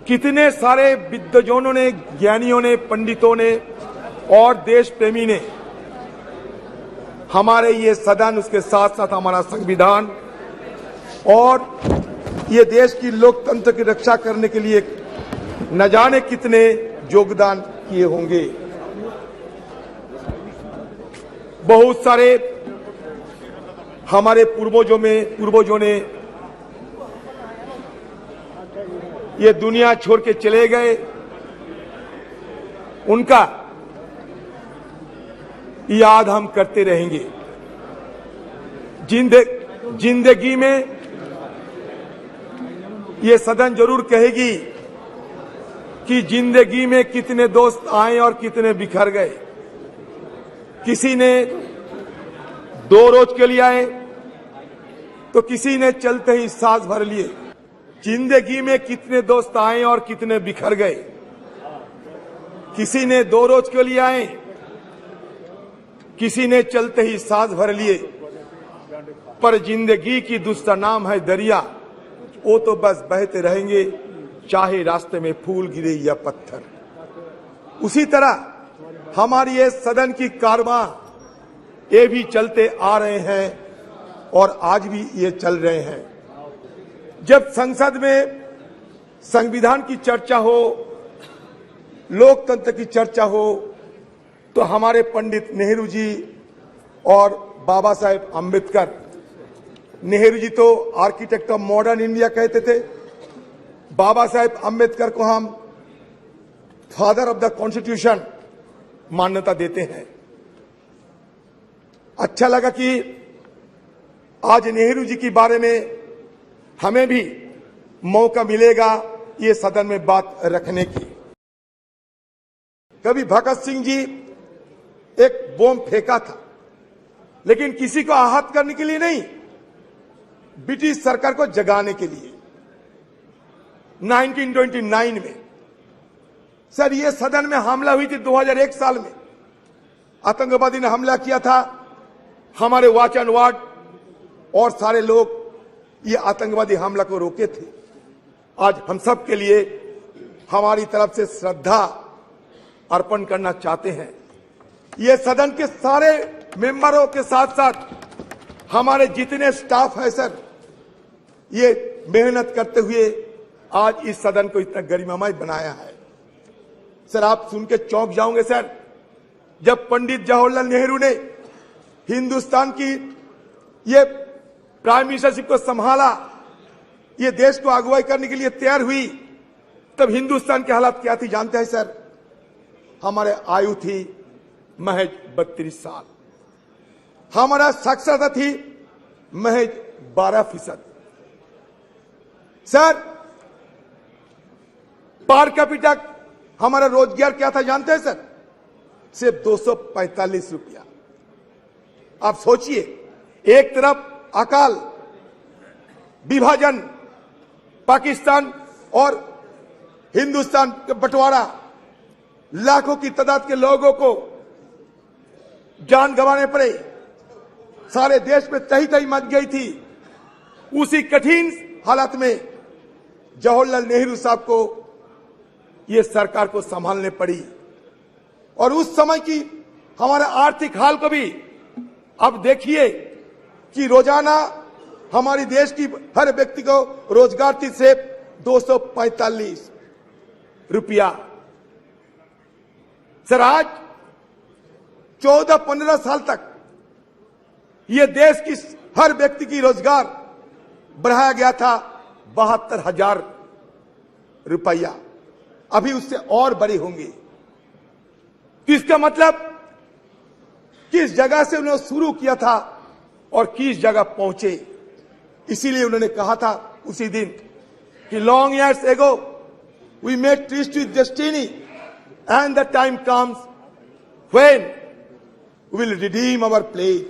कितने सारे विद्वजनों ने, ज्ञानियों ने, पंडितों ने और देश प्रेमी ने हमारे ये सदन, उसके साथ साथ हमारा संविधान और ये देश की लोकतंत्र की रक्षा करने के लिए न जाने कितने योगदान किए होंगे। बहुत सारे हमारे पूर्वजों ने ये दुनिया छोड़ के चले गए। उनका याद हम करते रहेंगे। जिंदगी में ये सदन जरूर कहेगी कि जिंदगी में कितने दोस्त आए और कितने बिखर गए। किसी ने 2 रोज के लिए आए तो किसी ने चलते ही सांस भर लिए। जिंदगी में कितने दोस्त आए और कितने बिखर गए। किसी ने 2 रोज के लिए आए, किसी ने चलते ही सांस भर लिए। पर जिंदगी की दूसरा नाम है दरिया, वो तो बस बहते रहेंगे, चाहे रास्ते में फूल गिरे या पत्थर। उसी तरह हमारी ये सदन की कारवां ये भी चलते आ रहे हैं और आज भी ये चल रहे हैं। जब संसद में संविधान की चर्चा हो, लोकतंत्र की चर्चा हो, तो हमारे पंडित नेहरू जी और बाबा साहेब अम्बेडकर, नेहरू जी तो आर्किटेक्ट ऑफ मॉडर्न इंडिया कहते थे, बाबा साहेब अम्बेडकर को हम फादर ऑफ द कॉन्स्टिट्यूशन मान्यता देते हैं। अच्छा लगा कि आज नेहरू जी के बारे में हमें भी मौका मिलेगा ये सदन में बात रखने की। कभी भगत सिंह जी एक बम फेंका था, लेकिन किसी को आहत करने के लिए नहीं, ब्रिटिश सरकार को जगाने के लिए। 1929 में सर ये सदन में हमला हुई थी। 2001 साल में आतंकवादी ने हमला किया था। हमारे वॉच एंड वार्ड और सारे लोग ये आतंकवादी हमला को रोके थे। आज हम सब के लिए हमारी तरफ से श्रद्धा अर्पण करना चाहते हैं। ये सदन के सारे मेंबरों के साथ साथ हमारे जितने स्टाफ है सर, ये मेहनत करते हुए आज इस सदन को इतना गरिमामय बनाया है। सर आप सुन के चौंक जाओगे सर, जब पंडित जवाहरलाल नेहरू ने हिंदुस्तान की ये प्राइम मिनिस्टरशिप को संभाला, ये देश को अगुवाई करने के लिए तैयार हुई, तब हिंदुस्तान की हालत क्या थी जानते हैं सर? हमारे आयु थी महज 32 साल, हमारा साक्षरता थी महज 12%। सर पर कैपिटा हमारा रोजगार क्या था जानते हैं सर? सिर्फ 245 रुपया। आप सोचिए, एक तरफ अकाल, विभाजन, पाकिस्तान और हिंदुस्तान का बंटवारा, लाखों की तादाद के लोगों को जान गंवाने पड़े, सारे देश में तही तही मच गई थी। उसी कठिन हालत में जवाहरलाल नेहरू साहब को ये सरकार को संभालने पड़ी। और उस समय की हमारा आर्थिक हाल को भी अब देखिए कि रोजाना हमारी देश की हर व्यक्ति को रोजगार थी सिर्फ 245 रुपया। सर आज 14-15 साल तक ये देश की हर व्यक्ति की रोजगार बढ़ाया गया था 72,000 रुपया। अभी उससे और बड़े होंगे। इसका मतलब किस जगह से उन्होंने शुरू किया था और किस जगह पहुंचे। इसीलिए उन्होंने कहा था उसी दिन कि long years ago we made tryst with destiny and the time comes when we will redeem our pledge.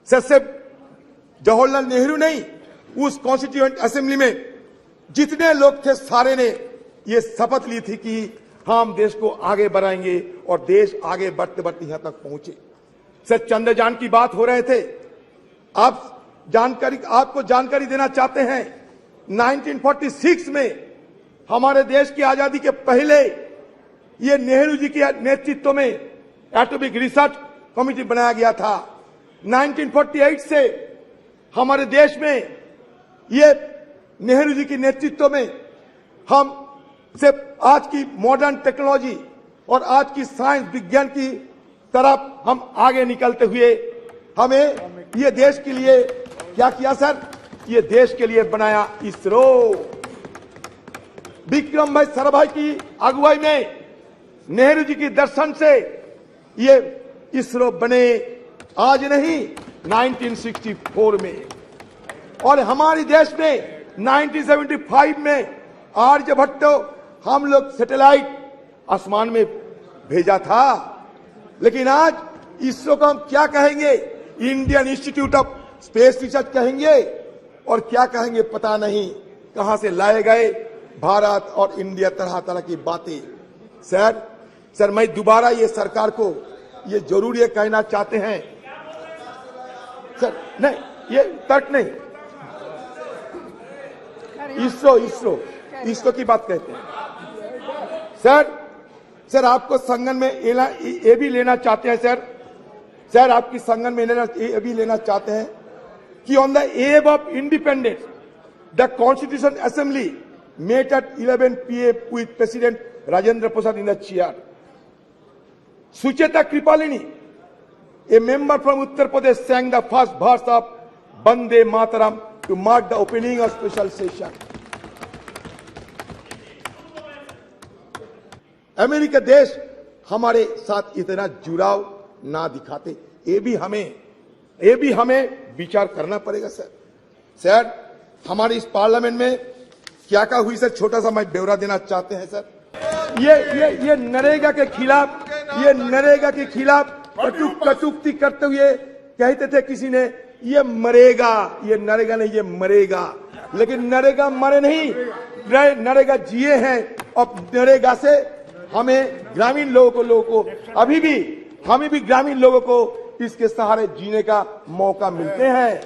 सिर्फ जवाहरलाल नेहरू नहीं, उस कॉन्स्टिट्यूएंट असेंबली में जितने लोग थे सारे ने ये शपथ ली थी कि हम देश को आगे बढ़ाएंगे और देश आगे बढ़ते बढ़ते यहां तक पहुंचे। सर चंद्रयान की बात हो रहे थे, आपको जानकारी देना चाहते हैं 1946 में हमारे देश की आजादी के पहले ये नेहरू जी के नेतृत्व में एटॉमिक रिसर्च कमेटी बनाया गया था। 1948 से हमारे देश में ये नेहरू जी के नेतृत्व में हम सिर्फ आज की मॉडर्न टेक्नोलॉजी और आज की साइंस विज्ञान की तरफ हम आगे निकलते हुए हमें ये देश के लिए क्या किया सर? ये देश के लिए बनाया इसरो। विक्रम भाई साराभाई की अगुवाई में नेहरू जी की दर्शन से ये इसरो बने, आज नहीं 1964 में। और हमारे देश में 1975 में आर्यभट्ट हम लोग सैटेलाइट आसमान में भेजा था। लेकिन आज इसरो को हम क्या कहेंगे? Indian institute of space research कहेंगे और क्या कहेंगे पता नहीं। कहां से लाए गए भारत और इंडिया, तरह तरह की बातें। सर मैं दोबारा ये सरकार को ये जरूर ये कहना चाहते हैं सर, नहीं ये तर्क नहीं, इसरो की बात कहते हैं। सर आपको संगठन में ये भी लेना चाहते हैं सर आपकी संगठन में ये भी लेना चाहते हैं कि on the eve of independence the constitution assembly met at 11 PM with president Rajendra Prasad in the chair. Sucheta Kripalani, a member from Uttar Pradesh, sang the first verse of Bande Mataram to mark the opening of special session. America देश हमारे साथ इतना जुड़ाव ना दिखाते, ये भी हमें विचार करना पड़ेगा सर। हमारे इस पार्लियामेंट में क्या क्या हुई सर, छोटा सा मैं ब्यौरा देना चाहते हैं सर। ये नरेगा के खिलाफ कटुक्ति करते हुए कहते थे किसी ने ये मरेगा, ये नरेगा नहीं ये मरेगा। लेकिन नरेगा मरे नहीं, नरेगा जिए हैं। और नरेगा से हमें ग्रामीण लोगों को अभी भी हमें भी ग्रामीण लोगों को इसके सहारे जीने का मौका मिलते हैं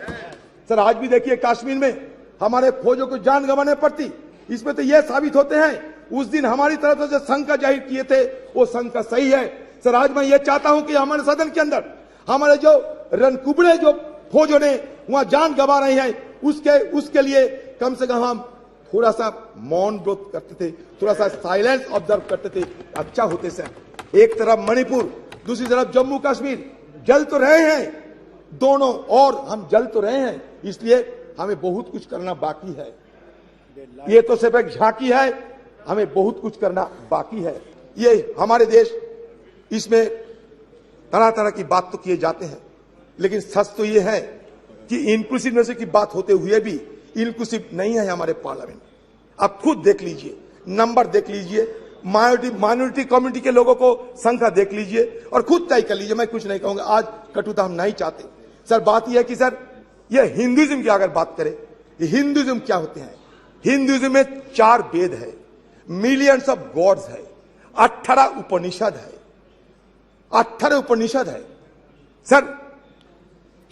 सर। आज भी देखिए कश्मीर में हमारे फौजों को जान गंवाने पड़ती, इसमें तो यह साबित होते हैं उस दिन हमारी तरफ से जो शंका जाहिर किए थे वो शंका सही है सर। आज मैं ये चाहता हूं कि हमारे सदन के अंदर हमारे जो रणकुबड़े जो फौजों ने वहां जान गंवा रहे हैं उसके लिए कम से कम हम थोड़ा सा मौन व्रत करते थे, थोड़ा सा साइलेंस ऑब्जर्व करते थे, अच्छा होते सर। एक तरफ मणिपुर, दूसरी तरफ जम्मू कश्मीर जल तो रहे हैं दोनों, और हम जल तो रहे हैं, इसलिए हमें बहुत कुछ करना बाकी है। ये तो सिर्फ एक झांकी है, हमें बहुत कुछ करना बाकी है। ये हमारे देश, इसमें तरह तरह की बात तो किए जाते हैं, लेकिन सच तो ये है कि इंक्लूसिवनेस की बात होते हुए भी इंक्लूसिव नहीं है हमारे पार्लियामेंट। आप खुद देख लीजिए, नंबर देख लीजिए, माइनॉरिटी कम्युनिटी के लोगों को संख्या देख लीजिए और खुद तय कर लीजिए। मैं कुछ नहीं कहूंगा, आज कटुता हम नहीं चाहते सर। बात यह है कि सर ये हिंदुइज्म की अगर बात करें, ये हिंदुइज्म क्या होते हैं? हिंदुइज्म में 4 वेद है, मिलियंस ऑफ गॉड्स है, 18 उपनिषद है sir,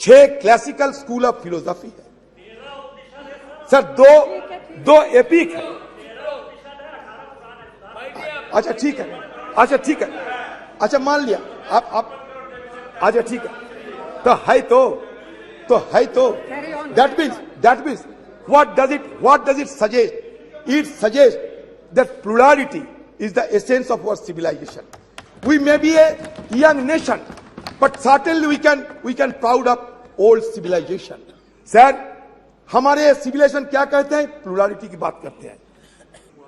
6 classical school of philosophy है सर, दो एपिक है। अच्छा ठीक है, अच्छा मान लिया आप अच्छा ठीक है, तो है तो that means what does it suggest? It suggests that plurality is the essence of our civilization. We may be a young nation, but certainly we can proud of old civilization. Sir हमारे civilisation क्या कहते हैं? Plurality की बात करते हैं।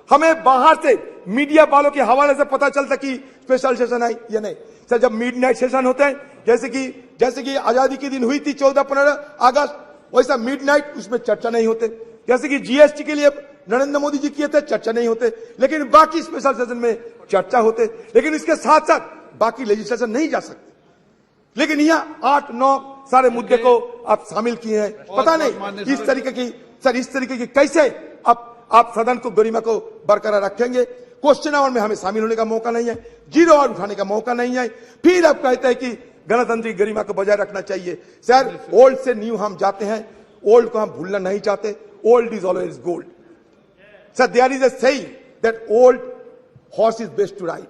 हमें बाहर से मीडिया वालों के हवाले से पता चलता कि स्पेशल सेशन है या नहीं सर। जब मिडनाइट सेशन होते हैं, जैसे कि आजादी के दिन हुई थी 14-15 अगस्त, वैसा मिडनाइट उसमें चर्चा नहीं होते। जैसे कि जीएसटी के लिए नरेंद्र मोदी जी किए थे, चर्चा नहीं होते, लेकिन बाकी स्पेशल सेशन में चर्चा होते। लेकिन इसके साथ साथ बाकी लेजिस्लेशन नहीं जा सकते, लेकिन यहाँ 8-9 सारे मुद्दे को आप शामिल किए हैं। पता नहीं इस तरीके की कैसे आप सदन को गरिमा को बरकरार रखेंगे। क्वेश्चन आवर में हमें शामिल होने का मौका नहीं है, 0 आवर उठाने का मौका नहीं है, फिर आप कहते हैं कि गणतंत्र की गरिमा को बजाय रखना चाहिए। सर ओल्ड से न्यू हम जाते हैं, ओल्ड को हम भूलना नहीं चाहते। Old is always gold sir. There is a saying that old horse is best to ride.